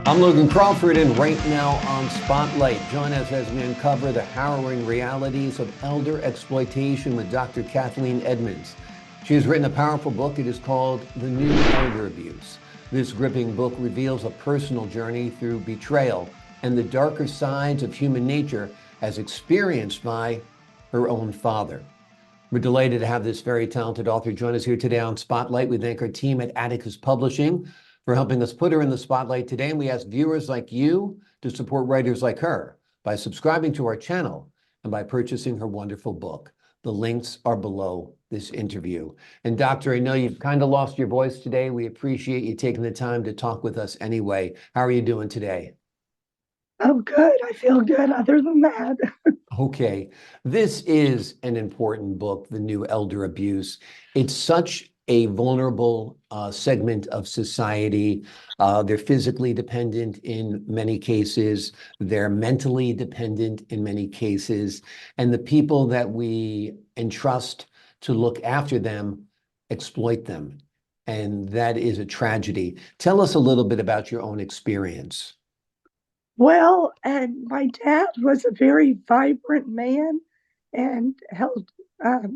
I'm Logan Crawford, and right now on Spotlight, join us as we uncover the harrowing realities of elder exploitation with Dr. Kathleen Edmunds. She has written a powerful book. It is called The New Elder Abuse. This gripping book reveals a personal journey through betrayal and the darker sides of human nature as experienced by her own father. We're delighted to have this very talented author join us here today on Spotlight. We thank our team at Atticus Publishing for helping us put her in the spotlight today. And we ask viewers like you to support writers like her by subscribing to our channel and by purchasing her wonderful book. The links are below this interview. And Doctor, I know you've kind of lost your voice today. We appreciate you taking the time to talk with us anyway. How are you doing today? Oh, good. I feel good other than that. Okay, this is an important book, The New Elder Abuse. It's such a vulnerable segment of society. They're physically dependent in many cases. They're mentally dependent in many cases. And the people that we entrust to look after them exploit them. And that is a tragedy. Tell us a little bit about your own experience. Well, and my dad was a very vibrant man and held,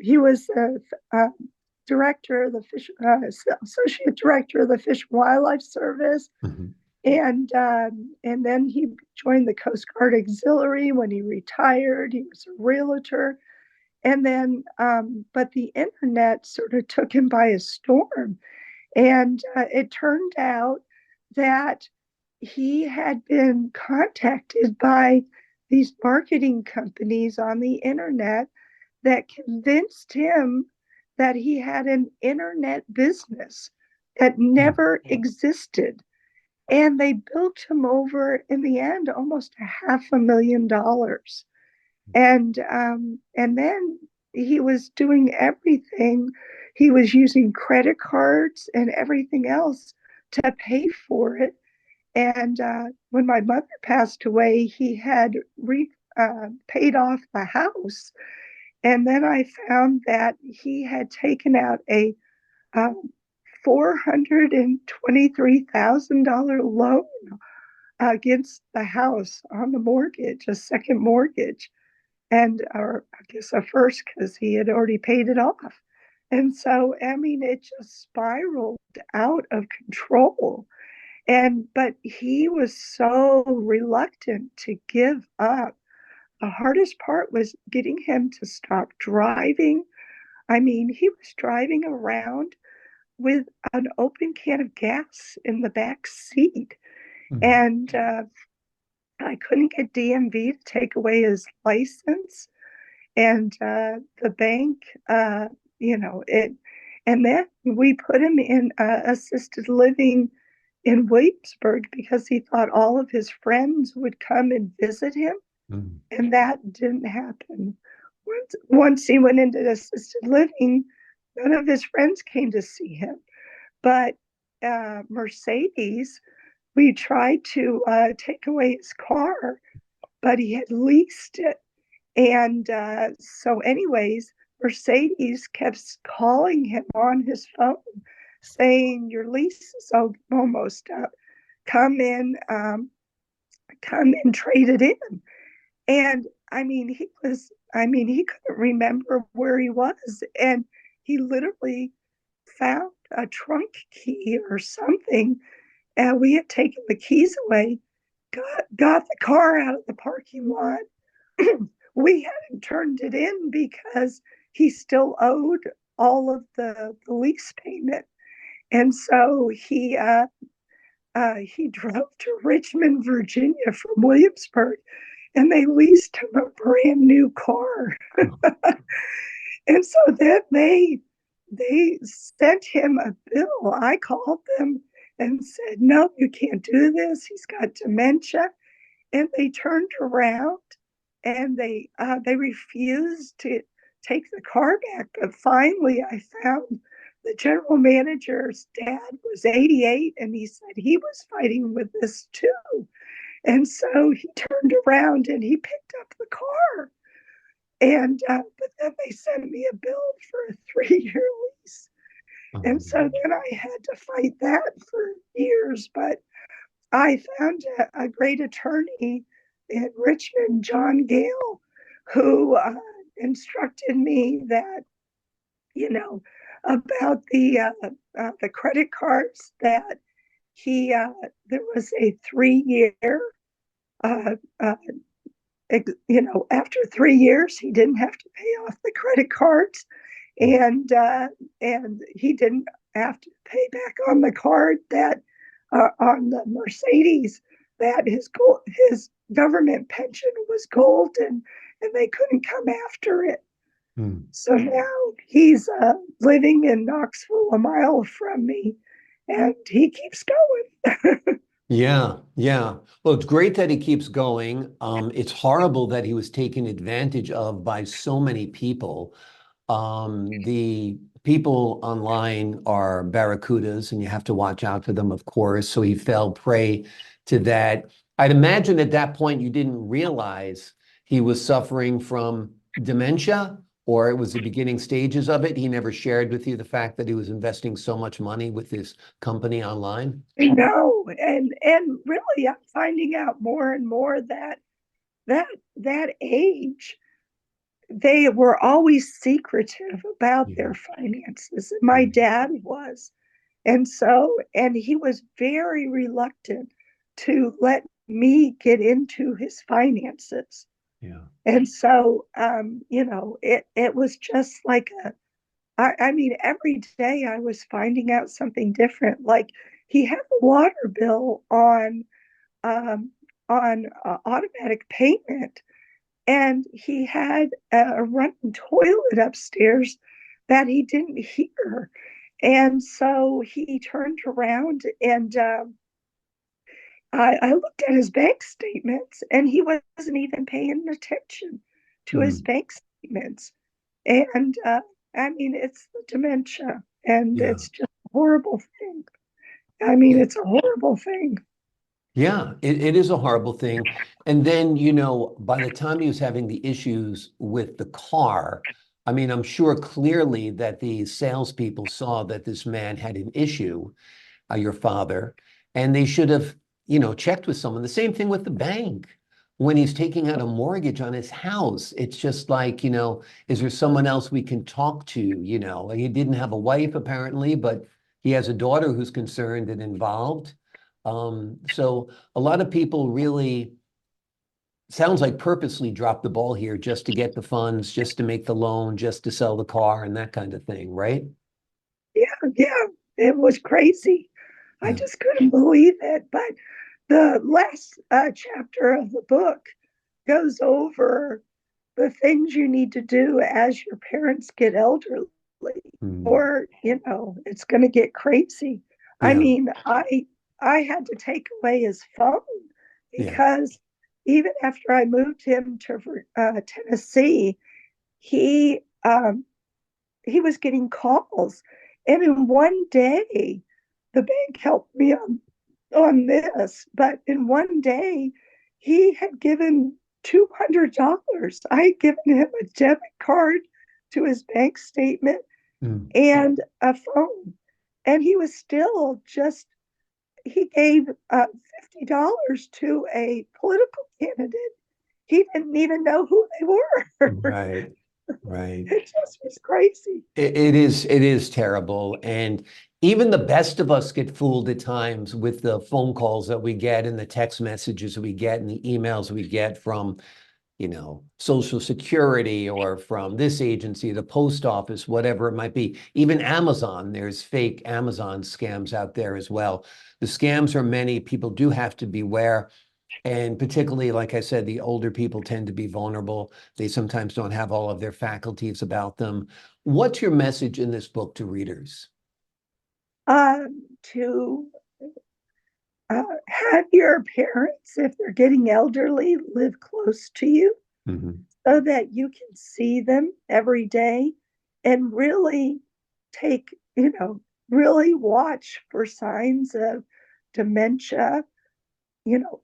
he was a director of the fish, associate director of the Fish and Wildlife Service. Mhm. And then he joined the Coast Guard Auxiliary when he retired. He was a realtor. And then, but the internet sort of took him by a storm. And it turned out that he had been contacted by these marketing companies on the internet that convinced him that he had an internet business that never existed. And they built him over in the end almost $500,000. And then he was doing everything. He was using credit cards and everything else to pay for it. And when my mother passed away, he had paid off the house. And then I found that he had taken out a $423,000 loan against the house on the mortgage, a second mortgage, and or I guess a first because he had already paid it off. And so, I mean, it just spiraled out of control. But he was so reluctant to give up. The hardest part was getting him to stop driving. I mean, he was driving around with an open can of gas in the back seat. Mhm. And I couldn't get DMV to take away his license. And the bank, it. And then we put him in assisted living in Williamsburg because he thought all of his friends would come and visit him. Mhm. And that didn't happen. Once he went into assisted living, none of his friends came to see him. But Mercedes, we tried to take away his car, but he had leased it. And so, anyways, Mercedes kept calling him on his phone saying, "Your lease is almost up. Come in, come and trade it in." And I mean, he couldn't remember where he was. And he literally found a trunk key or something. And we had taken the keys away, got the car out of the parking lot. We hadn't turned it in because he still owed all of the lease payment. And so he drove to Richmond, Virginia from Williamsburg, and they leased him a brand new car. And so then they sent him a bill. I called them and said, "No, you can't do this. He's got dementia." And they turned around and they refused to take the car back. But finally, I found the general manager's dad was 88, and he said he was fighting with this too. And so he turned around and he picked up the car. And but then they sent me a bill for a 3-year lease. Oh, And so then I had to fight that for years. But I found a great attorney in Richmond, John Gale, who instructed me that, you know, about the credit cards, that he there was a 3 year uh, uh, after 3 years he didn't have to pay off the credit cards, and he didn't have to pay back on the card that on the Mercedes, that his government pension was golden and they couldn't come after it. So now he's living in Knoxville, a mile from me, and he keeps going. Yeah, yeah. Well, it's great that he keeps going. It's horrible that he was taken advantage of by so many people. The people online are barracudas, and you have to watch out for them, of course. So he fell prey to that. I'd imagine at that point you didn't realize he was suffering from dementia, or it was the beginning stages of it. He never shared with you the fact that he was investing so much money with this company online. No, and really, I'm finding out more and more that that that age, they were always secretive about Yeah. their finances. My Right. dad was. And he was very reluctant to let me get into his finances. Yeah. And so, it was just like I mean, every day I was finding out something different. Like, he had the water bill um, on automatic payment, and he had a running toilet upstairs that he didn't hear. And so he turned around, and I looked at his bank statements, and he wasn't even paying attention to his Mm. bank statements. And I mean, it's the dementia, and Yeah. it's just a horrible thing. I mean, Yeah. it's a horrible thing. Yeah, it is a horrible thing. And then, by the time he was having the issues with the car, I mean, I'm sure clearly that the salespeople saw that this man had an issue, your father, and they should have, checked with someone. The same thing with the bank. When he's taking out a mortgage on his house, it's just like, is there someone else we can talk to? He didn't have a wife apparently, but he has a daughter who's concerned and involved. So a lot of people really sounds like purposely dropped the ball here just to get the funds, just to make the loan, just to sell the car and that kind of thing, right? Yeah, yeah, it was crazy. I Yeah. just couldn't believe it. But the last chapter of the book goes over the things you need to do as your parents get elderly, Mm. or it's going to get crazy. I Yeah. mean, I had to take away his phone, Yeah. because even after I moved him to Tennessee, he um, he was getting calls, and in one day, the bank helped me on this, but in one day, he had given $200. I had given him a debit card to his bank statement Mm. and a phone. And he was still just, he gave $50 to a political candidate. He didn't even know who they were. Right. Right. It just was crazy. It is terrible. And even the best of us get fooled at times with the phone calls that we get and the text messages we get and the emails we get from, Social Security or from this agency, the post office, whatever it might be. Even Amazon, there's fake Amazon scams out there as well. The scams are many. People do have to beware. And particularly, like I said, the older people tend to be vulnerable. They sometimes don't have all of their faculties about them. What's your message in this book to readers? To have your parents, if they're getting elderly, live close to you, Mhm. so that you can see them every day, and really take, really watch for signs of dementia,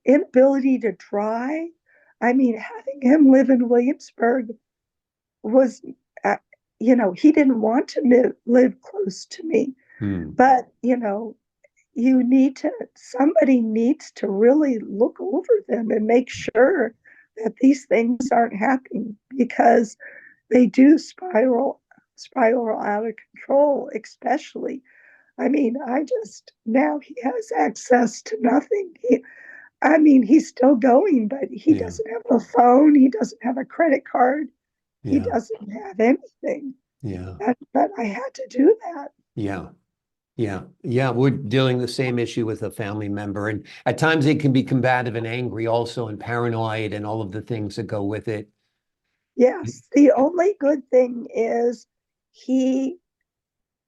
inability to drive. I mean, having him live in Williamsburg was, uh, he didn't want to live close to me, Hmm. but, somebody needs to really look over them and make sure that these things aren't happening, because they do spiral out of control, especially. I mean, now he has access to nothing. He's still going, but he Yeah. doesn't have a phone. He doesn't have a credit card. He Yeah. doesn't have anything. Yeah. But I had to do that. Yeah. Yeah. Yeah. We're dealing the same issue with a family member. And at times they can be combative and angry also, and paranoid and all of the things that go with it. Yes, the only good thing is he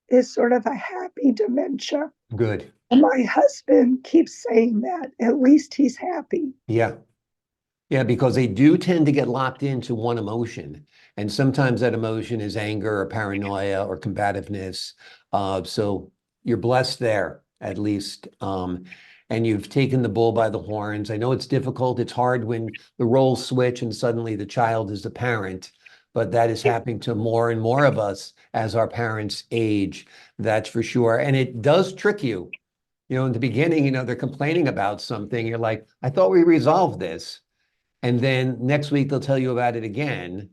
is sort of a happy dementia. Good. And my husband keeps saying that. At least he's happy. Yeah. Yeah, because they do tend to get locked into one emotion. And sometimes that emotion is anger or paranoia or combativeness. So you're blessed there, at least. And you've taken the bull by the horns. I know it's difficult. It's hard when the roles switch and suddenly the child is the parent. But that is happening to more and more of us as our parents age. That's for sure. And it does trick you. In the beginning, they're complaining about something. You're like, I thought we resolved this. And then next week, they'll tell you about it again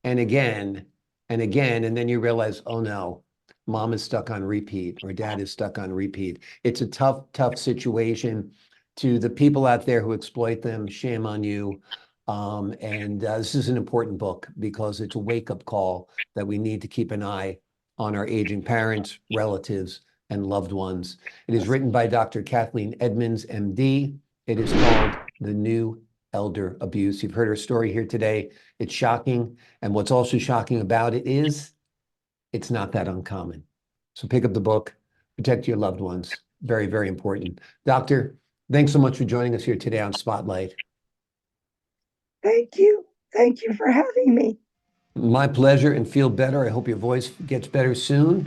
and again and again. And then you realize, oh no, mom is stuck on repeat or dad is stuck on repeat. It's a tough, tough situation. To the people out there who exploit them, shame on you. This is an important book because it's a wake-up call that we need to keep an eye on our aging parents, relatives, and loved ones. It is written by Dr. Kathleen Edmunds MD. It is called The New Elder Abuse. You've heard her story here today. It's shocking. And what's also shocking about it is it's not that uncommon. So pick up the book, protect your loved ones. Very, very important. Doctor, thanks so much for joining us here today on Spotlight. Thank you. Thank you for having me. My pleasure, and feel better. I hope your voice gets better soon.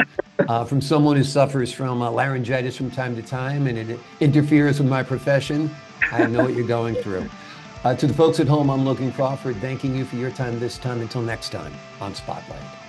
From someone who suffers from laryngitis from time to time, and it interferes with my profession, I know what you're going through. To the folks at home, I'm Logan Crawford, thanking you for your time this time. Until next time on Spotlight.